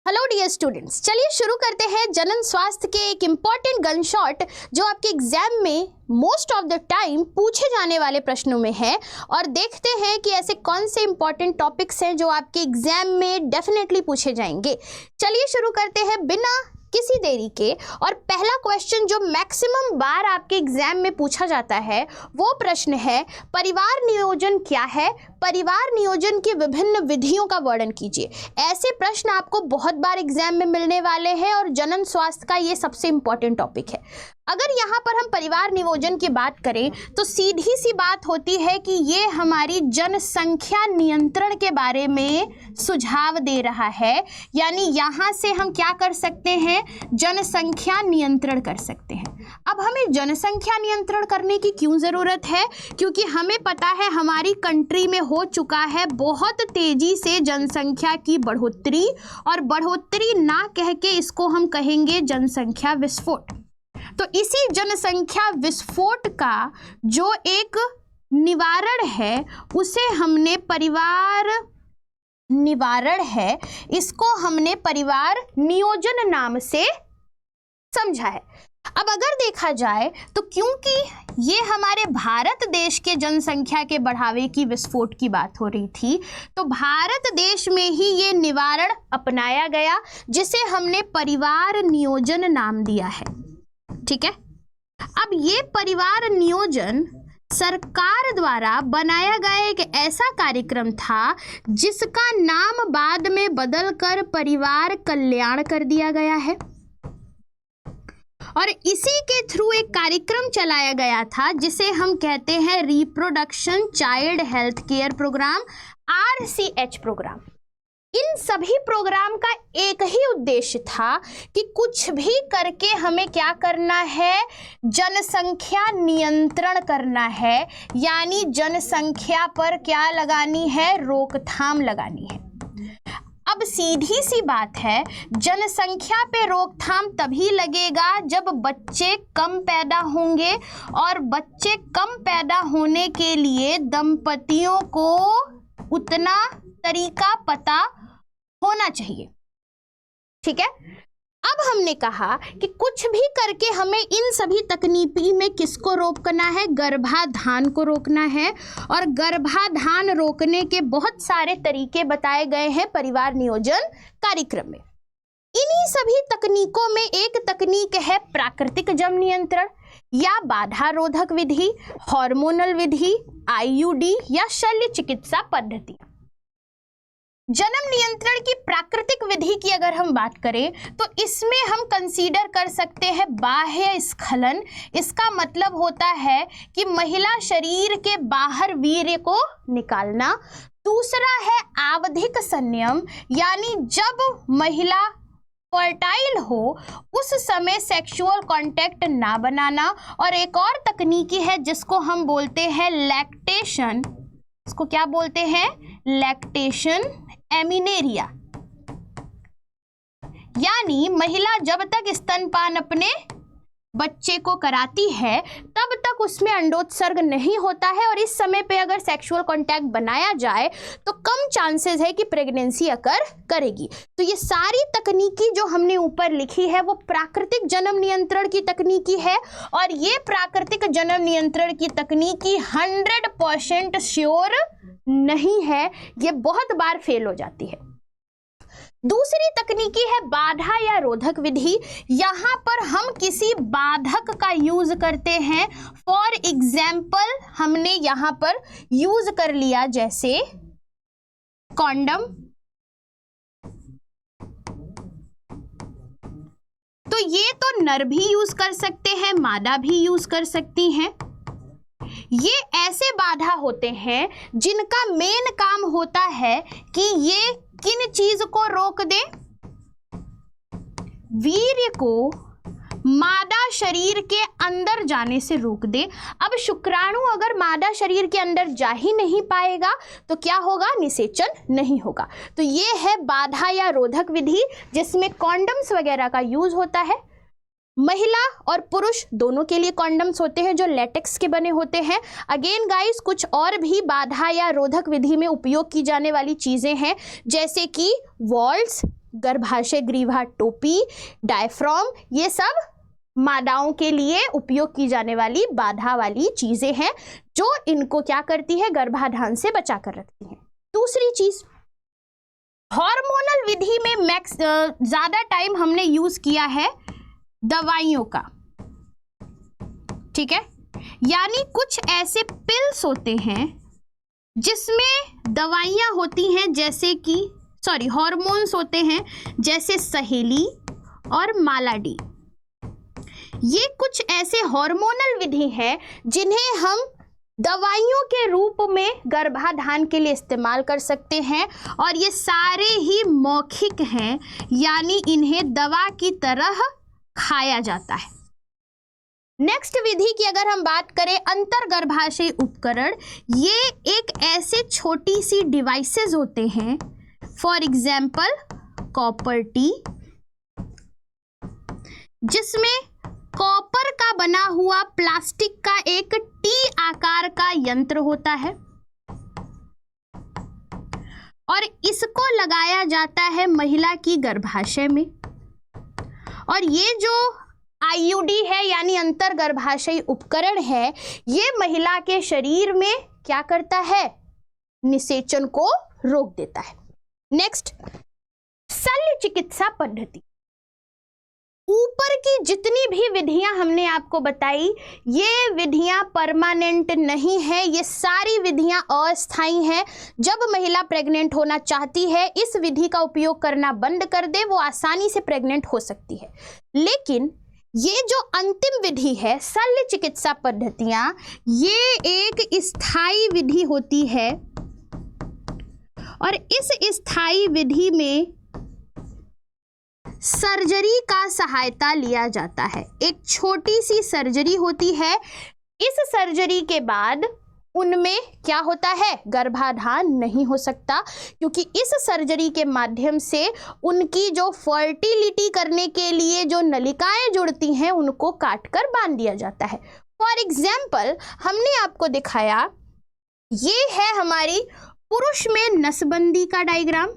Hello dear students, चलिए शुरू करते हैं जनन स्वास्थ्य के एक इम्पॉर्टेंट गन शॉट जो आपके एग्जाम में मोस्ट ऑफ द टाइम पूछे जाने वाले प्रश्नों में है। और देखते हैं कि ऐसे कौन से इंपॉर्टेंट टॉपिक्स हैं जो आपके एग्जाम में डेफिनेटली पूछे जाएंगे। चलिए शुरू करते हैं बिना किसी देरी के। और पहला क्वेश्चन जो मैक्सिमम बार आपके एग्जाम में पूछा जाता है वो प्रश्न है, परिवार नियोजन क्या है? परिवार नियोजन की विभिन्न विधियों का वर्णन कीजिए। ऐसे प्रश्न आपको बहुत बार एग्जाम में मिलने वाले हैं और जनन स्वास्थ्य का ये सबसे इंपॉर्टेंट टॉपिक है। अगर यहाँ पर हम परिवार नियोजन की बात करें तो सीधी सी बात होती है कि ये हमारी जनसंख्या नियंत्रण के बारे में सुझाव दे रहा है। यानी यहाँ से हम क्या कर सकते हैं, जनसंख्या नियंत्रण कर सकते हैं। अब हमें जनसंख्या नियंत्रण करने की क्यों ज़रूरत है? क्योंकि हमें पता है हमारी कंट्री में हो चुका है बहुत तेजी से जनसंख्या की बढ़ोतरी, और बढ़ोतरी ना कह के इसको हम कहेंगे जनसंख्या विस्फोट। तो इसी जनसंख्या विस्फोट का जो एक निवारण है उसे हमने परिवार निवारण है, इसको हमने परिवार नियोजन नाम से समझा है। अब अगर देखा जाए तो क्योंकि ये हमारे भारत देश के जनसंख्या के बढ़ावे की विस्फोट की बात हो रही थी, तो भारत देश में ही ये निवारण अपनाया गया जिसे हमने परिवार नियोजन नाम दिया है। ठीक है। अब ये परिवार नियोजन सरकार द्वारा बनाया गया एक ऐसा कार्यक्रम था जिसका नाम बाद में बदलकर परिवार कल्याण कर दिया गया है, और इसी के थ्रू एक कार्यक्रम चलाया गया था जिसे हम कहते हैं reproduction child health care program, RCH program. इन सभी प्रोग्राम का एक ही उद्देश्य था कि कुछ भी करके हमें क्या करना है, जनसंख्या नियंत्रण करना है। यानी जनसंख्या पर क्या लगानी है, रोकथाम लगानी है। अब सीधी सी बात है, जनसंख्या पे रोकथाम तभी लगेगा जब बच्चे कम पैदा होंगे, और बच्चे कम पैदा होने के लिए दंपतियों को उतना तरीका पता होना चाहिए। ठीक है। अब हमने कहा कि कुछ भी करके हमें इन सभी तकनीकी में किसको रोकना है, गर्भाधान को रोकना है। और गर्भाधान रोकने के बहुत सारे तरीके बताए गए हैं परिवार नियोजन कार्यक्रम में। इन्हीं सभी तकनीकों में एक तकनीक है प्राकृतिक जन्म नियंत्रण या बाधा रोधक विधि, हार्मोनल विधि, IUD या शल्य चिकित्सा पद्धति। जन्म नियंत्रण की प्राकृतिक विधि की अगर हम बात करें तो इसमें हम कंसीडर कर सकते हैं बाह्य स्खलन। इसका मतलब होता है कि महिला शरीर के बाहर वीर्य को निकालना। दूसरा है आवधिक संयम, यानी जब महिला फर्टाइल हो उस समय सेक्सुअल कांटेक्ट ना बनाना। और एक और तकनीकी है जिसको हम बोलते हैं लैक्टेशन। इसको क्या बोलते हैं, लैक्टेशन एमिनेरिया। यानी महिला जब तक स्तनपान अपने बच्चे को कराती है तब तक उसमें अंडोत्सर्ग नहीं होता है, और इस समय पे अगर सेक्सुअल कांटेक्ट बनाया जाए तो कम चांसेस है कि प्रेगनेंसी अकर करेगी। तो ये सारी तकनीकी जो हमने ऊपर लिखी है वो प्राकृतिक जन्म नियंत्रण की तकनीकी है, और ये प्राकृतिक जन्म नियंत्रण की तकनीकी 100% श्योर नहीं है, ये बहुत बार फेल हो जाती है। दूसरी तकनीकी है बाधा या रोधक विधि। यहां पर हम किसी बाधक का यूज करते हैं। फॉर एग्जाम्पल हमने यहां पर यूज कर लिया जैसे कॉन्डम। तो ये तो नर भी यूज कर सकते हैं, मादा भी यूज कर सकती हैं। ये ऐसे बाधा होते हैं जिनका मेन काम होता है कि ये किन चीज को रोक दे, वीर्य को मादा शरीर के अंदर जाने से रोक दे। अब शुक्राणु अगर मादा शरीर के अंदर जा ही नहीं पाएगा तो क्या होगा, निषेचन नहीं होगा। तो ये है बाधा या रोधक विधि जिसमें कॉन्डम्स वगैरह का यूज होता है। महिला और पुरुष दोनों के लिए कॉन्डम्स होते हैं जो लेटेक्स के बने होते हैं। अगेन गाइस, कुछ और भी बाधा या रोधक विधि में उपयोग की जाने वाली चीजें हैं जैसे कि वॉल्स, गर्भाशय ग्रीवा टोपी, डायफ्राम, ये सब मादाओं के लिए उपयोग की जाने वाली बाधा वाली चीजें हैं जो इनको क्या करती है, गर्भाधान से बचा कर रखती हैं। दूसरी चीज, हार्मोनल विधि में ज्यादा टाइम हमने यूज किया है दवाइयों का, ठीक है, यानी कुछ ऐसे पिल्स होते हैं जिसमें दवाइयां होती हैं, जैसे कि हार्मोन्स होते हैं जैसे सहेली और मालाडी। ये कुछ ऐसे हार्मोनल विधि हैं जिन्हें हम दवाइयों के रूप में गर्भाधान के लिए इस्तेमाल कर सकते हैं और ये सारे ही मौखिक हैं, यानी इन्हें दवा की तरह खाया जाता है। नेक्स्ट विधि की अगर हम बात करें, अंतर्गर्भाशयी उपकरण, ये एक ऐसे छोटी सी डिवाइसेस होते हैं, फॉर एग्जाम्पल कॉपर टी, जिसमें कॉपर का बना हुआ प्लास्टिक का एक टी आकार का यंत्र होता है और इसको लगाया जाता है महिला की गर्भाशय में। और ये जो आईयूडी है यानी अंतर्गर्भाशयी उपकरण है, ये महिला के शरीर में क्या करता है, निषेचन को रोक देता है। नेक्स्ट, शल्य चिकित्सा पद्धति। ऊपर की जितनी भी विधियां हमने आपको बताई, ये विधियां परमानेंट नहीं है, ये सारी विधियां अस्थायी हैं। जब महिला प्रेग्नेंट होना चाहती है, इस विधि का उपयोग करना बंद कर दे, वो आसानी से प्रेग्नेंट हो सकती है। लेकिन ये जो अंतिम विधि है, शल्य चिकित्सा पद्धतियां, ये एक स्थायी विधि होती है और इस स्थायी विधि में सर्जरी का सहायता लिया जाता है। एक छोटी सी सर्जरी होती है। इस सर्जरी के बाद उनमें क्या होता है, गर्भाधान नहीं हो सकता, क्योंकि इस सर्जरी के माध्यम से उनकी जो फर्टिलिटी करने के लिए जो नलिकाएं जुड़ती हैं उनको काटकर बांध दिया जाता है। फॉर एग्जाम्पल, हमने आपको दिखाया, ये है हमारी पुरुष में नसबंदी का डायग्राम।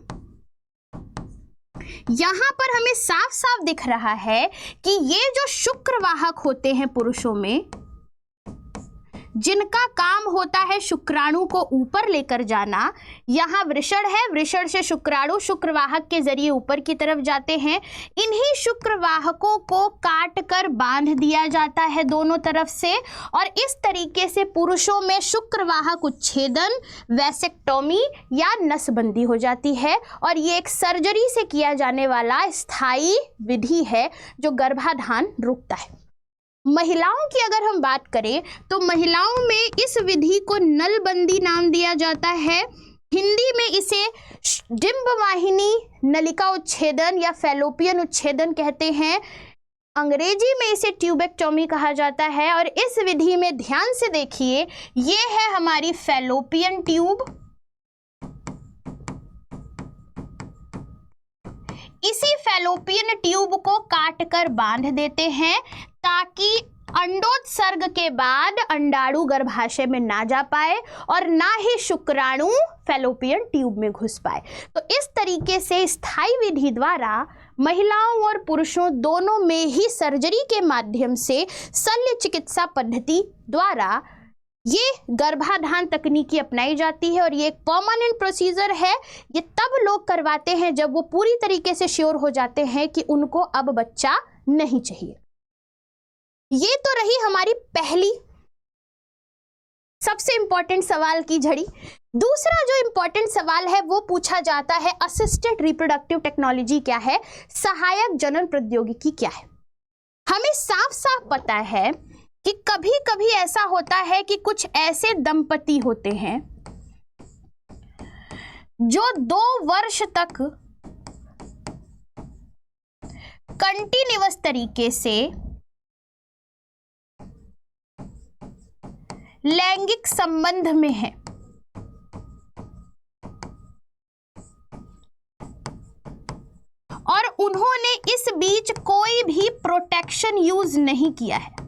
यहां पर हमें साफ साफ दिख रहा है कि ये जो शुक्रवाहक होते हैं पुरुषों में, जिनका काम होता है शुक्राणु को ऊपर लेकर जाना, यहाँ वृषण है, वृषण से शुक्राणु शुक्रवाहक के जरिए ऊपर की तरफ जाते हैं। इन्हीं शुक्रवाहकों को काट कर बांध दिया जाता है दोनों तरफ से, और इस तरीके से पुरुषों में शुक्रवाहक उच्छेदन, वैसेक्टोमी या नसबंदी हो जाती है। और ये एक सर्जरी से किया जाने वाला स्थायी विधि है जो गर्भाधान रोकता है। महिलाओं की अगर हम बात करें तो महिलाओं में इस विधि को नलबंदी नाम दिया जाता है। हिंदी में इसे डिंबवाहिनी नलिका उच्छेदन या फैलोपियन उच्छेदन कहते हैं। अंग्रेजी में इसे ट्यूबेक्टोमी कहा जाता है। और इस विधि में ध्यान से देखिए, ये है हमारी फैलोपियन ट्यूब। इसी फैलोपियन ट्यूब को काटकर बांध देते हैं ताकि अंडोत्सर्ग के बाद अंडाणु गर्भाशय में ना जा पाए और ना ही शुक्राणु फैलोपियन ट्यूब में घुस पाए। तो इस तरीके से स्थायी विधि द्वारा महिलाओं और पुरुषों दोनों में ही सर्जरी के माध्यम से शल्य चिकित्सा पद्धति द्वारा ये गर्भाधान तकनीकी अपनाई जाती है। और ये एक परमानेंट प्रोसीजर है। ये तब लोग करवाते हैं जब वो पूरी तरीके से श्योर हो जाते हैं कि उनको अब बच्चा नहीं चाहिए। ये तो रही हमारी पहली सबसे इंपॉर्टेंट सवाल की झड़ी। दूसरा जो इंपॉर्टेंट सवाल है वो पूछा जाता है, असिस्टेड रिप्रोडक्टिव टेक्नोलॉजी क्या है, सहायक जनन प्रौद्योगिकी क्या है। हमें साफ साफ पता है कि कभी कभी ऐसा होता है कि कुछ ऐसे दंपति होते हैं जो 2 वर्ष तक कंटिन्यूअस तरीके से लैंगिक संबंध में है, और उन्होंने इस बीच कोई भी प्रोटेक्शन यूज नहीं किया है।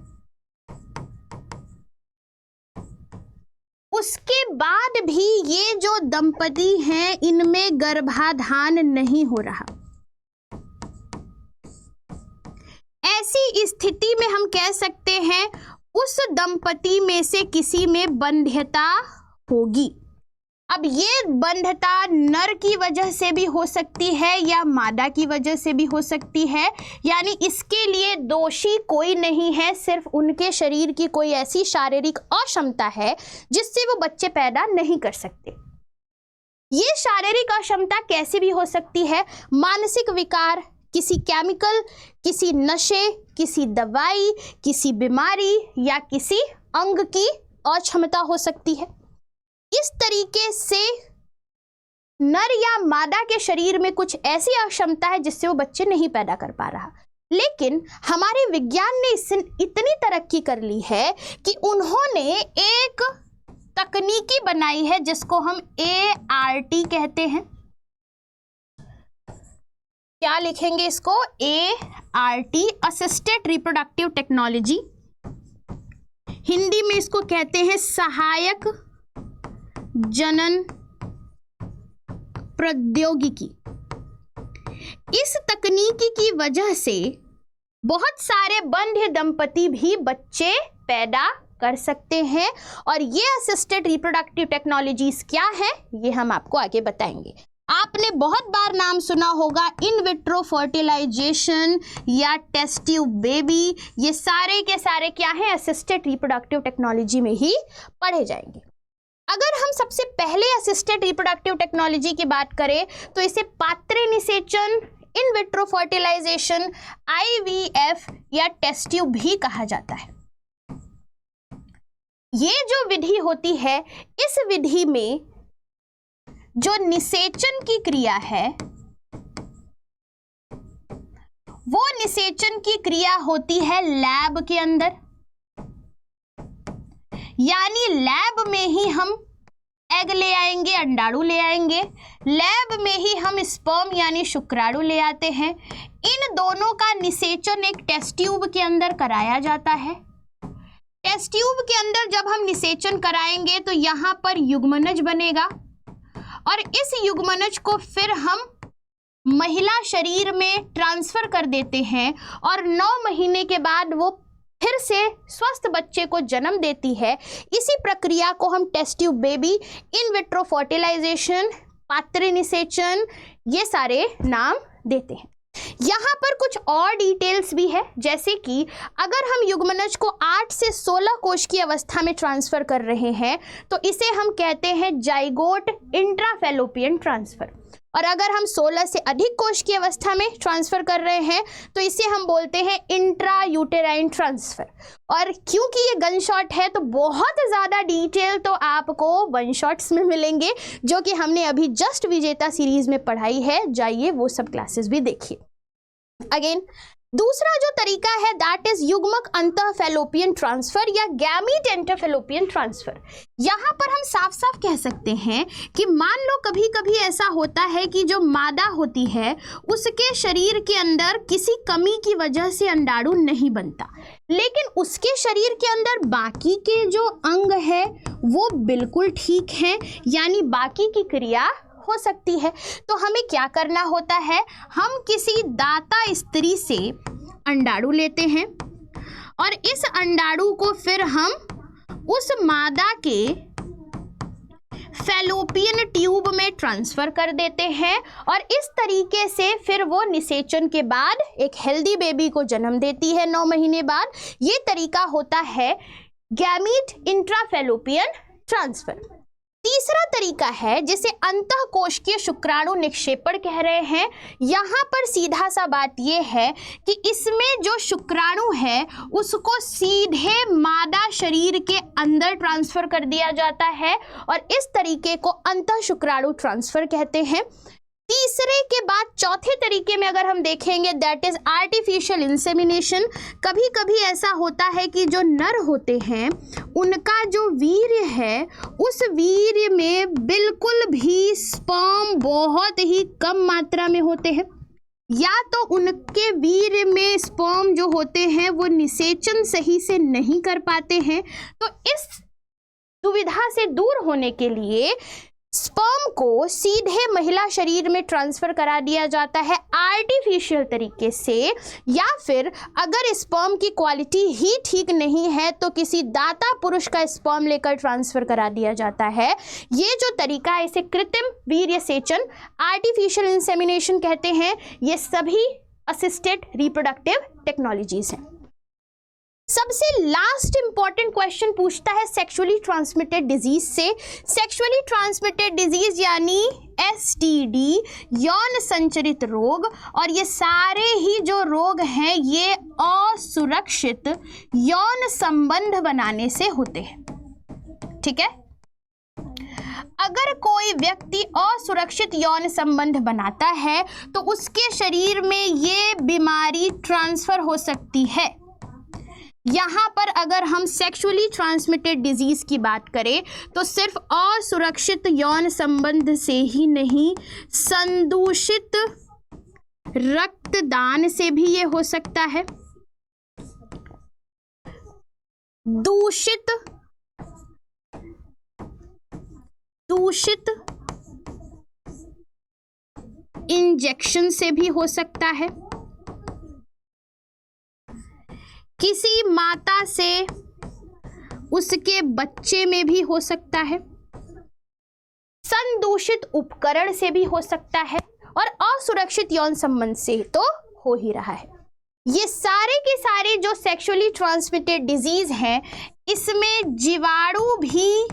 उसके बाद भी ये जो दंपति हैं इनमें गर्भाधान नहीं हो रहा। ऐसी स्थिति में हम कह सकते हैं उस दंपति में से किसी में बंध्यता होगी। अब ये बंध्यता नर की वजह से भी हो सकती है या मादा की वजह से भी हो सकती है, यानी इसके लिए दोषी कोई नहीं है, सिर्फ उनके शरीर की कोई ऐसी शारीरिक अक्षमता है जिससे वो बच्चे पैदा नहीं कर सकते। ये शारीरिक अक्षमता कैसे भी हो सकती है, मानसिक विकार, किसी केमिकल, किसी नशे, किसी दवाई, किसी बीमारी या किसी अंग की अक्षमता हो सकती है। इस तरीके से नर या मादा के शरीर में कुछ ऐसी अक्षमता है जिससे वो बच्चे नहीं पैदा कर पा रहा। लेकिन हमारे विज्ञान ने इससे इतनी तरक्की कर ली है कि उन्होंने एक तकनीकी बनाई है जिसको हम ART कहते हैं। क्या लिखेंगे इसको? ART, assisted reproductive technology. Hindi में इसको कहते हैं सहायक जनन प्रौद्योगिकी। इस तकनीकी की वजह से बहुत सारे बंध्य दंपति भी बच्चे पैदा कर सकते हैं। और ये असिस्टेड रिप्रोडक्टिव टेक्नोलॉजीज क्या है ये हम आपको आगे बताएंगे। आपने बहुत बार नाम सुना होगा इन विट्रो फर्टिलाइजेशन या टेस्ट ट्यूब बेबी, ये सारे के सारे क्या है? असिस्टेड रिप्रोडक्टिव टेक्नोलॉजी में ही पढ़े जाएंगे। अगर हम सबसे पहले असिस्टेड रिप्रोडक्टिव टेक्नोलॉजी की बात करें तो इसे पात्र निषेचन, इन विट्रो फर्टिलाइजेशन, IVF या टेस्ट ट्यूब भी कहा जाता है। ये जो विधि होती है, इस विधि में जो निषेचन की क्रिया है वो निषेचन की क्रिया होती है लैब के अंदर, यानी लैब में ही हम एग ले आएंगे, अंडाणु ले आएंगे, लैब में ही हम स्पर्म यानी शुक्राणु ले आते हैं। इन दोनों का निषेचन एक टेस्ट ट्यूब के अंदर कराया जाता है। टेस्ट ट्यूब के अंदर जब हम निषेचन कराएंगे तो यहाँ पर युग्मनज बनेगा और इस युग्मनज को फिर हम महिला शरीर में ट्रांसफर कर देते हैं और 9 महीने के बाद वो फिर से स्वस्थ बच्चे को जन्म देती है। इसी प्रक्रिया को हम test tube baby, in vitro fertilisation, पात्र निषेचन, ये सारे नाम देते हैं। यहाँ पर कुछ और डिटेल्स भी है, जैसे कि अगर हम युग्मनज को 8 से 16 कोश की अवस्था में ट्रांसफर कर रहे हैं तो इसे हम कहते हैं जाइगोट इंट्राफैलोपियन ट्रांसफर, और अगर हम 16 से अधिक कोश की अवस्था में ट्रांसफर कर रहे हैं तो इसे हम बोलते हैं इंट्रा यूटेराइन ट्रांसफर। और क्योंकि ये गन शॉट है तो बहुत ज़्यादा डिटेल तो आपको वन शॉट्स में मिलेंगे जो कि हमने अभी जस्ट विजेता सीरीज में पढ़ाई है, जाइए वो सब क्लासेस भी देखिए। अगेन दूसरा जो तरीका है दैट इज युग्मक अंतःफैलोपियन ट्रांसफर या गैमीट इंटरफैलोपियन ट्रांसफर। यहाँ पर हम साफ साफ कह सकते हैं कि मान लो कभी कभी ऐसा होता है कि जो मादा होती है उसके शरीर के अंदर किसी कमी की वजह से अंडाणु नहीं बनता, लेकिन उसके शरीर के अंदर बाकी के जो अंग है वो बिल्कुल ठीक हैं, यानी बाकी की क्रिया हो सकती है। तो हमें क्या करना होता है, हम किसी दाता स्त्री से अंडाणु लेते हैं और इस अंडाणु को फिर हम उस मादा के फैलोपियन ट्यूब में ट्रांसफर कर देते हैं और इस तरीके से फिर वो निषेचन के बाद एक हेल्दी बेबी को जन्म देती है 9 महीने बाद। ये तरीका होता है गैमीट इंट्राफैलोपियन ट्रांसफर। तीसरा तरीका है जिसे अंतःकोशिकीय शुक्राणु निक्षेपण कह रहे हैं। यहाँ पर सीधा सा बात यह है कि इसमें जो शुक्राणु है उसको सीधे मादा शरीर के अंदर ट्रांसफर कर दिया जाता है और इस तरीके को अंतःशुक्राणु ट्रांसफर कहते हैं। तीसरे के बाद चौथे तरीके में अगर हम देखेंगे दैट इज आर्टिफिशियल इंसेमिनेशन। कभी कभी ऐसा होता है कि जो नर होते हैं उनका जो वीर्य है उस वीर्य में बिल्कुल भी स्पर्म बहुत ही कम मात्रा में होते हैं, या तो उनके वीर्य में स्पर्म जो होते हैं वो निषेचन सही से नहीं कर पाते हैं। तो इस दुविधा से दूर होने के लिए स्पर्म को सीधे महिला शरीर में ट्रांसफर करा दिया जाता है आर्टिफिशियल तरीके से, या फिर अगर स्पर्म की क्वालिटी ही ठीक नहीं है तो किसी दाता पुरुष का स्पर्म लेकर ट्रांसफर करा दिया जाता है। ये जो तरीका है इसे कृत्रिम वीर्य सेचन, आर्टिफिशियल इंसेमिनेशन कहते हैं। ये सभी असिस्टेड रिप्रोडक्टिव टेक्नोलॉजीज हैं। सबसे लास्ट इंपॉर्टेंट क्वेश्चन पूछता है सेक्सुअली ट्रांसमिटेड डिजीज से। सेक्सुअली ट्रांसमिटेड डिजीज यानी एसटीडी, यौन संचरित रोग, और ये सारे ही जो रोग हैं ये असुरक्षित यौन संबंध बनाने से होते हैं। ठीक है, अगर कोई व्यक्ति असुरक्षित यौन संबंध बनाता है तो उसके शरीर में ये बीमारी ट्रांसफर हो सकती है। यहाँ पर अगर हम सेक्सुअली ट्रांसमिटेड डिजीज की बात करें तो सिर्फ असुरक्षित यौन संबंध से ही नहीं, संदूषित रक्तदान से भी ये हो सकता है, दूषित इंजेक्शन से भी हो सकता है, किसी माता से उसके बच्चे में भी हो सकता है, संदूषित उपकरण से भी हो सकता है, और असुरक्षित यौन संबंध से तो हो ही रहा है। ये सारे के सारे जो सेक्सुअली ट्रांसमिटेड डिजीज हैं इसमें जीवाणु भी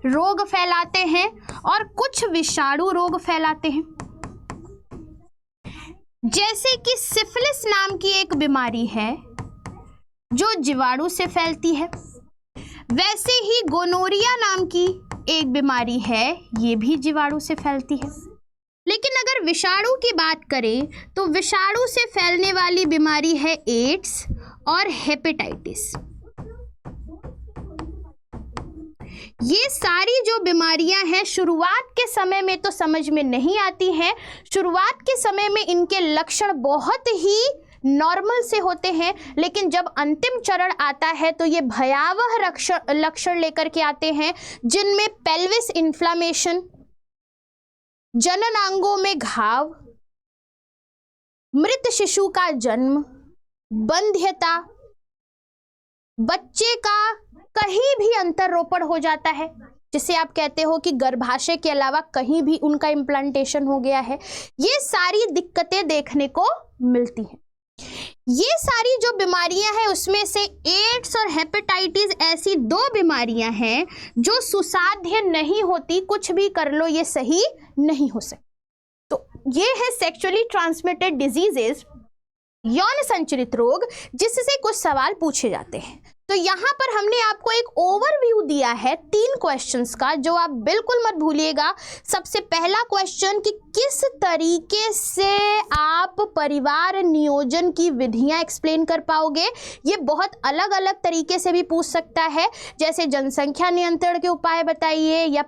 रोग फैलाते हैं और कुछ विषाणु रोग फैलाते हैं। जैसे कि सिफिलिस नाम की एक बीमारी है जो जीवाणु से फैलती है, वैसे ही गोनोरिया नाम की एक बीमारी है, ये भी जीवाणु से फैलती है। लेकिन अगर विषाणु की बात करें तो विषाणु से फैलने वाली बीमारी है एड्स और हेपेटाइटिस। ये सारी जो बीमारियां हैं शुरुआत के समय में तो समझ में नहीं आती हैं। शुरुआत के समय में इनके लक्षण बहुत ही नॉर्मल से होते हैं, लेकिन जब अंतिम चरण आता है तो ये भयावह लक्षण लेकर के आते हैं, जिनमें पेल्विस इन्फ्लामेशन, जननांगों में घाव, मृत शिशु का जन्म, बंध्यता, बच्चे का कहीं भी अंतरोपण हो जाता है, जिसे आप कहते हो कि गर्भाशय के अलावा कहीं भी उनका इम्प्लांटेशन हो गया है। ये सारी दिक्कतें देखने को मिलती हैं। ये सारी जो बीमारियां हैं उसमें से एड्स और हेपेटाइटिस ऐसी दो बीमारियां हैं जो सुसाध्य नहीं होती, कुछ भी कर लो ये सही नहीं हो सकती। तो ये है सेक्सुअली ट्रांसमिटेड डिजीजेस, यौन संचरित रोग, जिससे कुछ सवाल पूछे जाते हैं। तो यहाँ पर हमने आपको एक ओवरव्यू दिया है 3 क्वेश्चंस का, जो आप बिल्कुल मत भूलिएगा। सबसे पहला क्वेश्चन कि किस तरीके से आप परिवार नियोजन की विधियां एक्सप्लेन कर पाओगे। ये बहुत अलग अलग तरीके से भी पूछ सकता है, जैसे जनसंख्या नियंत्रण के उपाय बताइए, या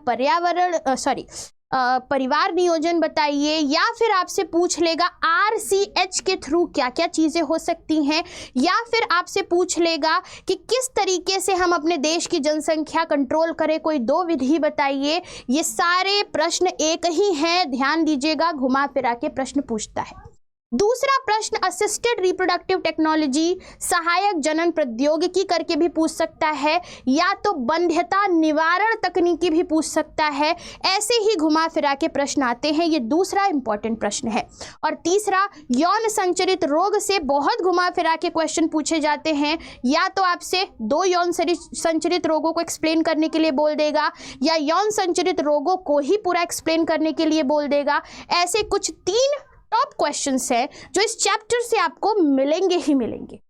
परिवार नियोजन बताइए, या फिर आपसे पूछ लेगा RCH के थ्रू क्या क्या चीज़ें हो सकती हैं, या फिर आपसे पूछ लेगा कि किस तरीके से हम अपने देश की जनसंख्या कंट्रोल करें, कोई 2 विधि बताइए। ये सारे प्रश्न एक ही हैं, ध्यान दीजिएगा, घुमा फिरा के प्रश्न पूछता है। दूसरा प्रश्न असिस्टेड रिप्रोडक्टिव टेक्नोलॉजी, सहायक जनन प्रौद्योगिकी करके भी पूछ सकता है, या तो बंध्यता निवारण तकनीकी भी पूछ सकता है। ऐसे ही घुमा फिरा के प्रश्न आते हैं, ये दूसरा इंपॉर्टेंट प्रश्न है। और तीसरा यौन संचरित रोग से बहुत घुमा फिरा के क्वेश्चन पूछे जाते हैं, या तो आपसे 2 यौन संचरित रोगों को एक्सप्लेन करने के लिए बोल देगा, या यौन संचरित रोगों को ही पूरा एक्सप्लेन करने के लिए बोल देगा। ऐसे कुछ 3 टॉप क्वेश्चंस हैं जो इस चैप्टर से आपको मिलेंगे ही मिलेंगे।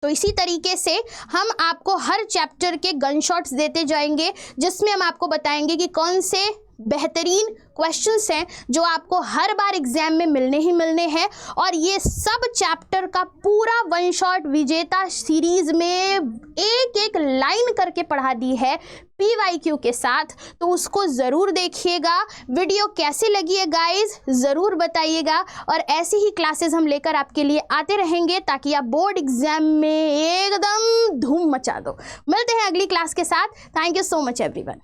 तो इसी तरीके से हम आपको हर चैप्टर के गन शॉट्स देते जाएंगे, जिसमें हम आपको बताएंगे कि कौन से बेहतरीन क्वेश्चंस हैं जो आपको हर बार एग्जाम में मिलने ही मिलने हैं। और ये सब चैप्टर का पूरा 1 शॉट विजेता सीरीज में एक एक लाइन करके पढ़ा दी है PYQ के साथ, तो उसको ज़रूर देखिएगा। वीडियो कैसी लगी है गाइस ज़रूर बताइएगा, और ऐसी ही क्लासेस हम लेकर आपके लिए आते रहेंगे ताकि आप बोर्ड एग्जाम में एकदम धूम मचा दो। मिलते हैं अगली क्लास के साथ। Thank you so much everyone.